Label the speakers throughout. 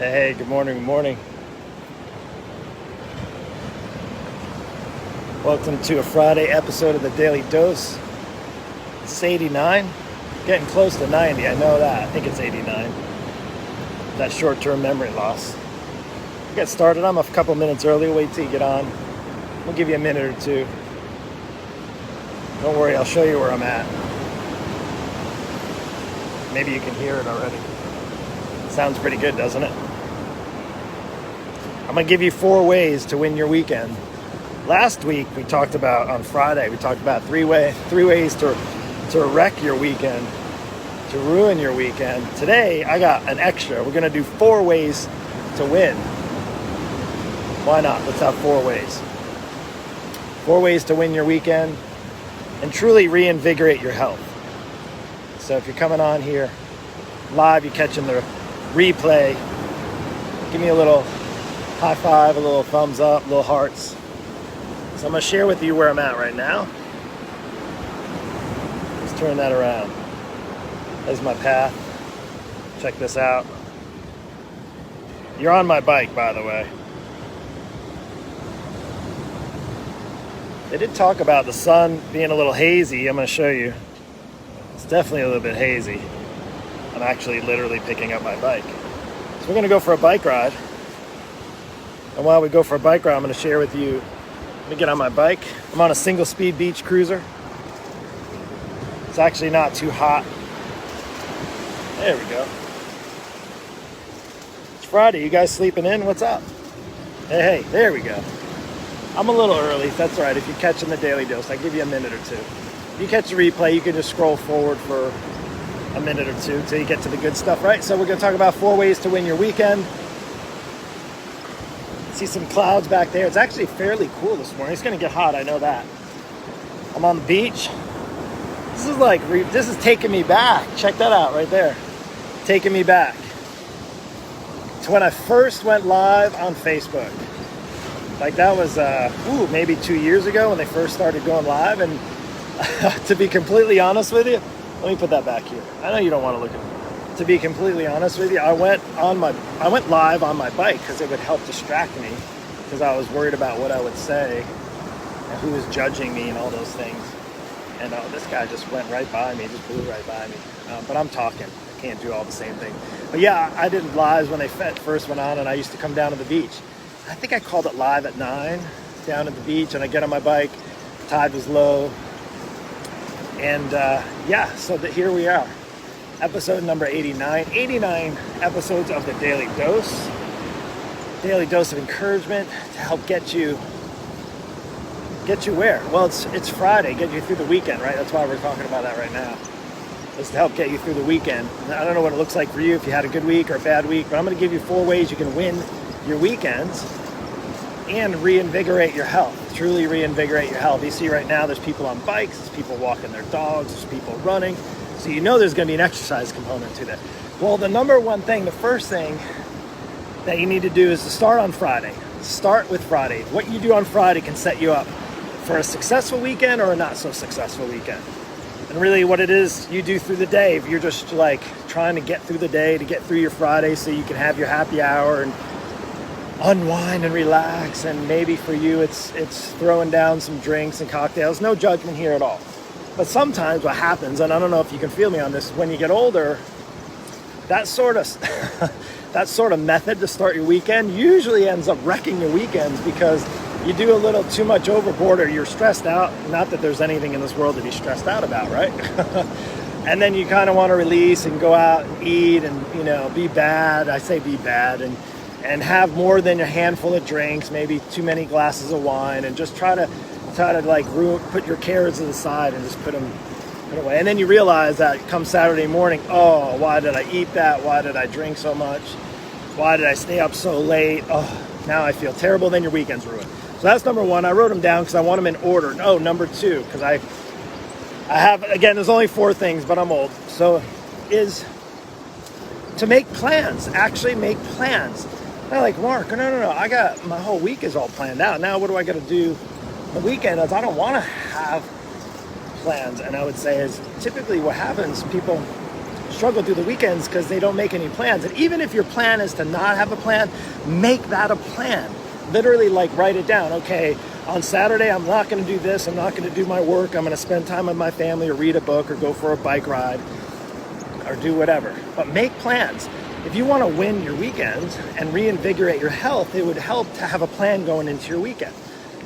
Speaker 1: Hey, good morning, good morning. Welcome to a Friday episode of the Daily Dose. It's 89, getting close to 90, I know that. I think it's 89. That short-term memory loss. We'll get started. I'm a couple minutes early. Wait till you get on. We'll give you a minute or two. Don't worry, I'll show you where I'm at. Maybe you can hear it already. Sounds pretty good, doesn't it? I'm going to give you 4 ways to win your weekend. Last week, we talked about, on Friday, we talked about three ways to wreck your weekend, to ruin your weekend. Today, I got an extra. We're going to do 4 ways to win. Why not? Let's have 4 ways. 4 ways to win your weekend and truly reinvigorate your health. So if you're coming on here live, you're catching the replay, give me a little high five, a little thumbs up, little hearts. So I'm going to share with you where I'm at right now. Let's turn that around. There's my path. Check this out. You're on my bike, by the way. They did talk about the sun being a little hazy. I'm going to show you. It's definitely a little bit hazy. I'm actually literally picking up my bike. So we're going to go for a bike ride. And while we go for a bike ride, I'm going to share with you. Let me get on my bike. I'm on a single speed beach cruiser. It's actually not too hot. There we go. It's Friday. You guys sleeping in? What's up? Hey, there we go. I'm a little early. That's all right. If you're catching the Daily Dose, I give you a minute or two. If you catch the replay, you can just scroll forward for a minute or two till you get to the good stuff, right? So we're going to talk about 4 ways to win your weekend. See some clouds back there. It's actually fairly cool this morning. It's going to get hot, I know that. I'm on the beach. This is taking me back. Check that out right there. Taking me back to when I first went live on Facebook. Like that was maybe 2 years ago when they first started going live. And to be completely honest with you, let me put that back here. I know you don't want to look at it. To be completely honest with you, I went live on my bike because it would help distract me, because I was worried about what I would say and who was judging me and all those things. And this guy just went right by me, just blew right by me. But I'm talking. I can't do all the same thing. But yeah, I did lives when they first went on, and I used to come down to the beach. I think I called it live at 9, down at the beach, and I get on my bike. Tide was low. And so here we are. Episode number 89. 89 episodes of the Daily Dose. Daily dose of encouragement to help get you where? Well, it's Friday, get you through the weekend, right? That's why we're talking about that right now. It's to help get you through the weekend. I don't know what it looks like for you if you had a good week or a bad week, but I'm going to give you 4 ways you can win your weekends and reinvigorate your health. Truly reinvigorate your health. You see right now there's people on bikes, there's people walking their dogs, there's people running. So you know there's going to be an exercise component to that. Well, the first thing that you need to do is to start on Friday. Start with Friday. What you do on Friday can set you up for a successful weekend or a not so successful weekend. And really what it is you do through the day, if you're just like trying to get through the day, to get through your Friday so you can have your happy hour and unwind and relax. And maybe for you it's throwing down some drinks and cocktails. No judgment here at all. But sometimes what happens, and I don't know if you can feel me on this, when you get older, that sort of method to start your weekend usually ends up wrecking your weekends, because you do a little too much overboard or you're stressed out. Not that there's anything in this world to be stressed out about, right? And then you kind of want to release and go out and eat and, be bad. I say be bad and have more than a handful of drinks, maybe too many glasses of wine, and just try to put your cares to the side and just put them away. And then you realize that come Saturday morning, oh, why did I eat that? Why did I drink so much? Why did I stay up so late? Oh, now I feel terrible. Then your weekend's ruined. So that's number 1. I wrote them down because I want them in order. Oh, number 2, because I have, again, there's only 4 things, but I'm old. So is to make plans. Actually make plans. Not like, Mark, no. I got, my whole week is all planned out. Now what do I got to do? The weekend is I don't want to have plans. And I would say is typically what happens, people struggle through the weekends because they don't make any plans. And even if your plan is to not have a plan, make that a plan. Literally, like, write it down. Okay, on Saturday, I'm not going to do this. I'm not going to do my work. I'm going to spend time with my family or read a book or go for a bike ride or do whatever. But make plans. If you want to win your weekends and reinvigorate your health, it would help to have a plan going into your weekend.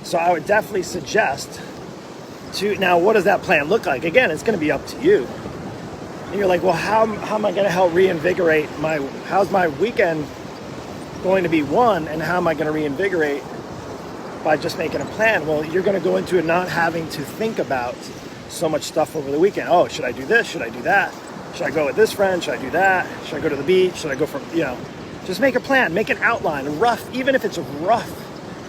Speaker 1: So I would definitely suggest now, what does that plan look like? Again, it's going to be up to you. And you're like, well, how am I going to help reinvigorate how's my weekend going to be won, and how am I going to reinvigorate by just making a plan? Well, you're going to go into it not having to think about so much stuff over the weekend. Oh, should I do this? Should I do that? Should I go with this friend? Should I do that? Should I go to the beach? Should I go for, just make a plan, make an outline, even if it's a rough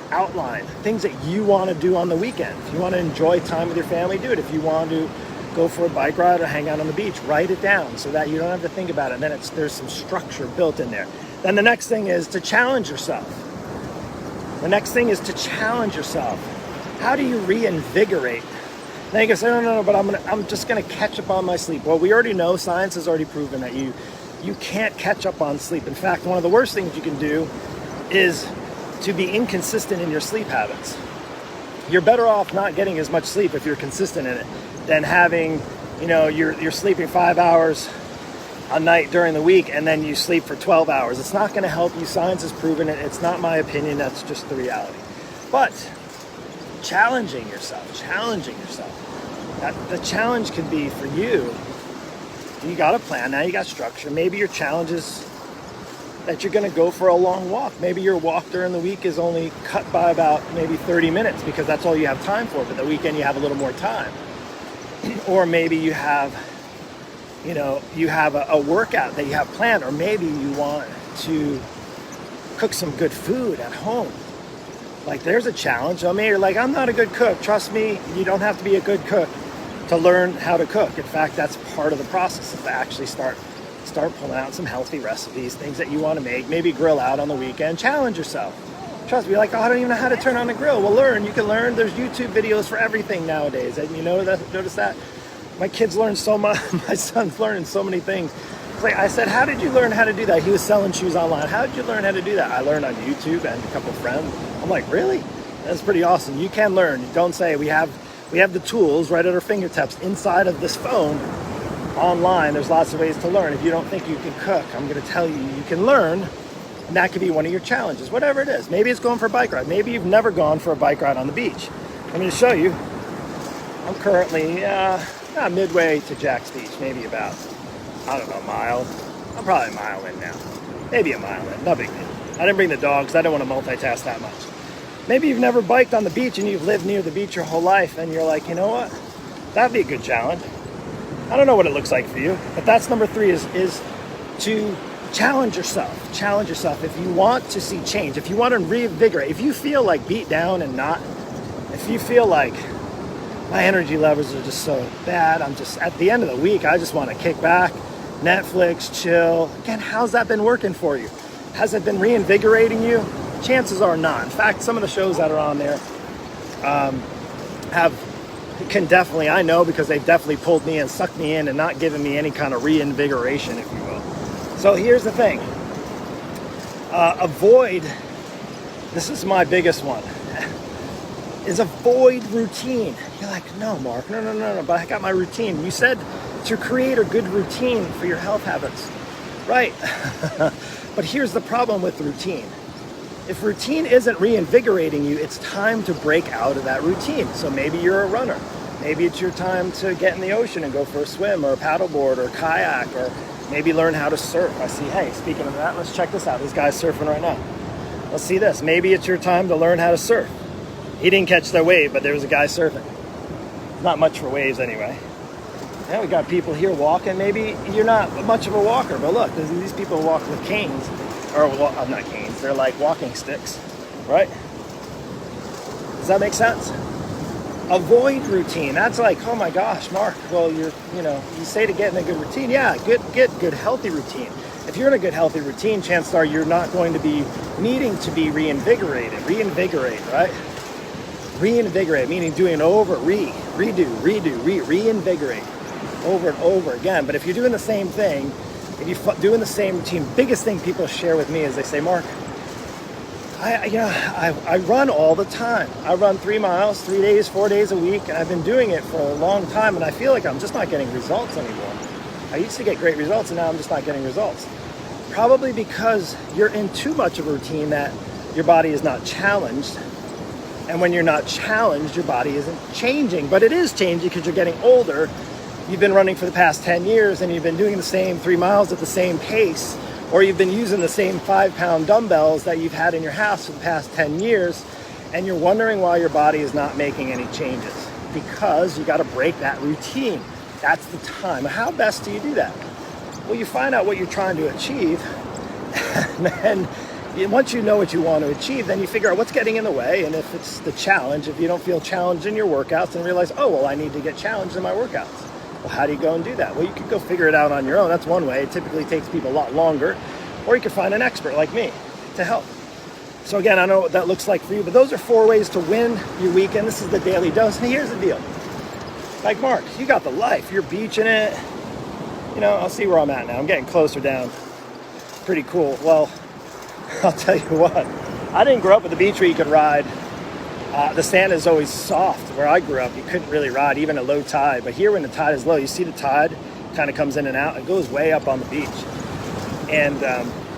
Speaker 1: outline, things that you want to do on the weekend. If you want to enjoy time with your family, do it. If you want to go for a bike ride or hang out on the beach, write it down so that you don't have to think about it. And then there's some structure built in there. Then the next thing is to challenge yourself. How do you reinvigorate? Then you can say, no, but I'm just going to catch up on my sleep. Well, we already know, science has already proven that you can't catch up on sleep. In fact, one of the worst things you can do is to be inconsistent in your sleep habits. You're better off not getting as much sleep if you're consistent in it than having, you're sleeping 5 hours a night during the week and then you sleep for 12 hours. It's not going to help you. Science has proven it. It's not my opinion. That's just the reality. But challenging yourself. The challenge could be for you. You got a plan. Now you got structure. Maybe your challenge is that you're going to go for a long walk. Maybe your walk during the week is only cut by about maybe 30 minutes because that's all you have time for. But the weekend you have a little more time. Or maybe you have a workout that you have planned, or maybe you want to cook some good food at home. Like, there's a challenge. I mean, you're like, I'm not a good cook. Trust me, you don't have to be a good cook to learn how to cook. In fact, that's part of the process, is to actually start pulling out some healthy recipes, things that you want to make. Maybe grill out on the weekend. Challenge yourself. Trust me, you're like, oh, I don't even know how to turn on the grill. Well, learn. You can learn. There's YouTube videos for everything nowadays. And notice that? My kids learn so much. My son's learning so many things. It's like, I said, how did you learn how to do that? He was selling shoes online. How did you learn how to do that? I learned on YouTube and a couple of friends. I'm like, really? That's pretty awesome. You can learn. Don't say we have the tools right at our fingertips inside of this phone. Online, there's lots of ways to learn. If you don't think you can cook, I'm going to tell you can learn, and that could be one of your challenges, whatever it is. Maybe it's going for a bike ride. Maybe you've never gone for a bike ride on the beach. I'm going to show you. I'm currently midway to Jack's Beach, maybe about, a mile. I'm probably a mile in now. Maybe a mile in, no big deal. I didn't bring the dogs. I don't want to multitask that much. Maybe you've never biked on the beach and you've lived near the beach your whole life, and you're like, you know what? That'd be a good challenge. I don't know what it looks like for you, but that's number 3 is to challenge yourself. Challenge yourself. If you want to see change, if you want to reinvigorate, if you feel like beat down if you feel like my energy levels are just so bad, I'm just, at the end of the week, I just want to kick back, Netflix, chill. Again, how's that been working for you? Has it been reinvigorating you? Chances are not. In fact, some of the shows that are on there can definitely, I know, because they've definitely pulled me and sucked me in and not given me any kind of reinvigoration, if you will. So here's the thing. This is my biggest one, is avoid routine. You're like, no, Mark, no, but I got my routine. You said to create a good routine for your health habits, right? But here's the problem with routine. If routine isn't reinvigorating you, it's time to break out of that routine. So maybe you're a runner. Maybe it's your time to get in the ocean and go for a swim or a paddleboard or a kayak, or maybe learn how to surf. I see, hey, speaking of that, let's check this out. This guy's surfing right now. Let's see this. Maybe it's your time to learn how to surf. He didn't catch the wave, but there was a guy surfing. Not much for waves anyway. Yeah, we got people here walking. Maybe you're not much of a walker, but look, these people walk with canes. Or, well, not canes, they're like walking sticks, right? Does that make sense? Avoid routine. That's like, oh my gosh, Mark, well, you say to get in a good routine. Yeah, get good, healthy routine. If you're in a good, healthy routine, chances are you're not going to be needing to be reinvigorated. Reinvigorate, right? Reinvigorate, meaning doing it over, reinvigorate. over and over again. But if you're doing the same thing, if you're doing the same routine, biggest thing people share with me is they say, Mark, I run all the time. I run 3 miles, 3 days, 4 days a week, and I've been doing it for a long time, and I feel like I'm just not getting results anymore. I used to get great results, and now I'm just not getting results. Probably because you're in too much of a routine that your body is not challenged. And when you're not challenged, your body isn't changing. But it is changing because you're getting older. You've been running for the past 10 years, and you've been doing the same 3 miles at the same pace, or you've been using the same 5-pound dumbbells that you've had in your house for the past 10 years, and you're wondering why your body is not making any changes. Because you got to break that routine. That's the time. How best do you do that? Well, you find out what you're trying to achieve, and then once you know what you want to achieve, then you figure out what's getting in the way, and if it's the challenge, if you don't feel challenged in your workouts, then realize, oh, well, I need to get challenged in my workouts. Well, how do you go and do that? Well, you could go figure it out on your own. That's one way. It typically takes people a lot longer, or you could find an expert like me to help. So again, I don't know what that looks like for you, but those are 4 ways to win your weekend. This is the daily dose, and here's the deal. Like, Mark, you got the life. You're beaching it. You know, I'll see where I'm at now. I'm getting closer down. Pretty cool. Well, I'll tell you what. I didn't grow up with a beach where you could ride. The sand is always soft. Where I grew up, you couldn't really ride, even at low tide. But here, when the tide is low, you see the tide kind of comes in and out. It goes way up on the beach. And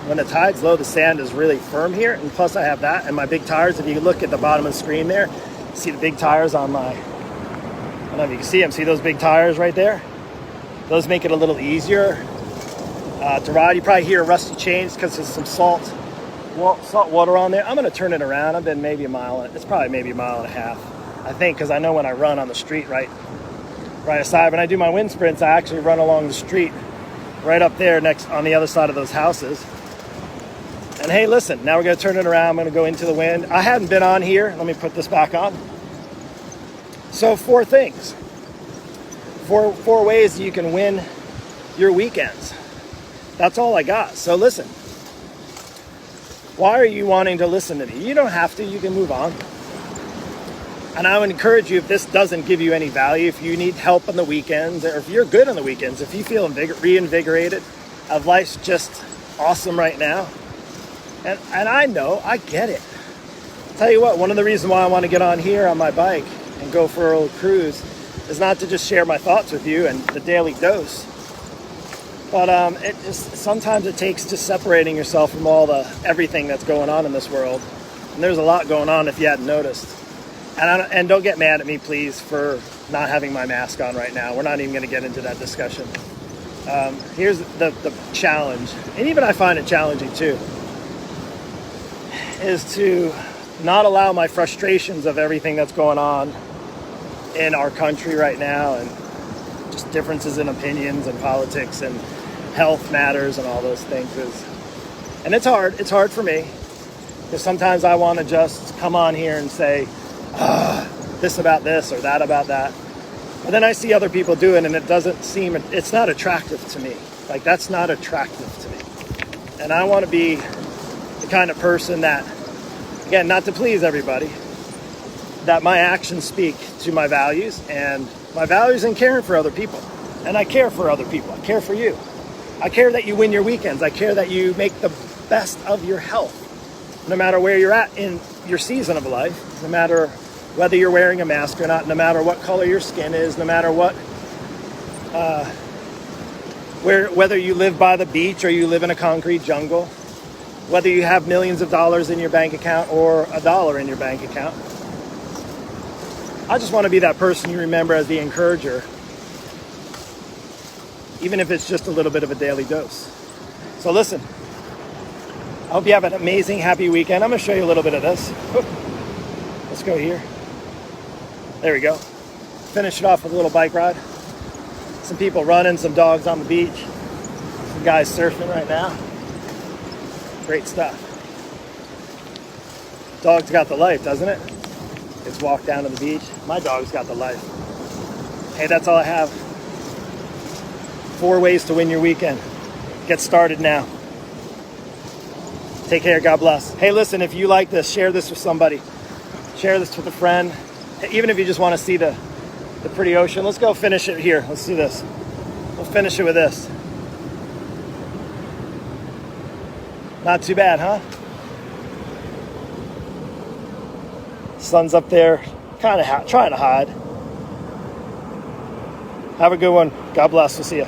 Speaker 1: when the tide's low, the sand is really firm here. And plus, I have that. And my big tires, if you look at the bottom of the screen there, see the big tires on my... I don't know if you can see them. See those big tires right there? Those make it a little easier to ride. You probably hear rusty chains because there's some salt water on there. I'm going to turn it around. I've been maybe a mile. It's probably maybe a mile and a half, I think, because I know when I run on the street right aside. When I do my wind sprints, I actually run along the street right up there next on the other side of those houses. And hey, listen, now we're going to turn it around. I'm going to go into the wind. I hadn't been on here. Let me put this back on. So 4 things. 4 ways you can win your weekends. That's all I got. So listen. Why are you wanting to listen to me? You don't have to. You can move on. And I would encourage you, if this doesn't give you any value, if you need help on the weekends, or if you're good on the weekends, if you feel reinvigorated, if life's just awesome right now, and I know, I get it. I'll tell you what, one of the reasons why I want to get on here on my bike and go for a little cruise is not to just share my thoughts with you and the daily dose, but sometimes it takes just separating yourself from everything that's going on in this world. And there's a lot going on if you hadn't noticed. And don't get mad at me, please, for not having my mask on right now. We're not even going to get into that discussion. Here's the challenge, and even I find it challenging too, is to not allow my frustrations of everything that's going on in our country right now, and just differences in opinions and politics and health matters and all those things and it's hard for me, because sometimes I want to just come on here and say this about this or that about that, but then I see other people do it and it's not attractive to me. Like, that's not attractive to me. And I want to be the kind of person that, again, not to please everybody, that my actions speak to my values, and my values in caring for other people. And I care for other people. I care for you. I care that you win your weekends. I care that you make the best of your health, no matter where you're at in your season of life, no matter whether you're wearing a mask or not, no matter what color your skin is, no matter what, whether you live by the beach or you live in a concrete jungle, whether you have millions of dollars in your bank account or $1 in your bank account. I just want to be that person you remember as the encourager, even if it's just a little bit of a daily dose. So listen, I hope you have an amazing, happy weekend. I'm going to show you a little bit of this. Let's go here. There we go. Finish it off with a little bike ride. Some people running, some dogs on the beach, some guys surfing right now. Great stuff. Dog's got the life, doesn't it? It's walk down to the beach. My dog's got the life. Hey, that's all I have. 4 ways to win your weekend. Get started now. Take care. God bless. Hey, listen, if you like this, share this with somebody. Share this with a friend. Even if you just want to see the pretty ocean. Let's go finish it here. Let's do this. finish it with this. Not too bad, huh? Sun's up there, kind of trying to hide. Have a good one. God bless. We'll see you.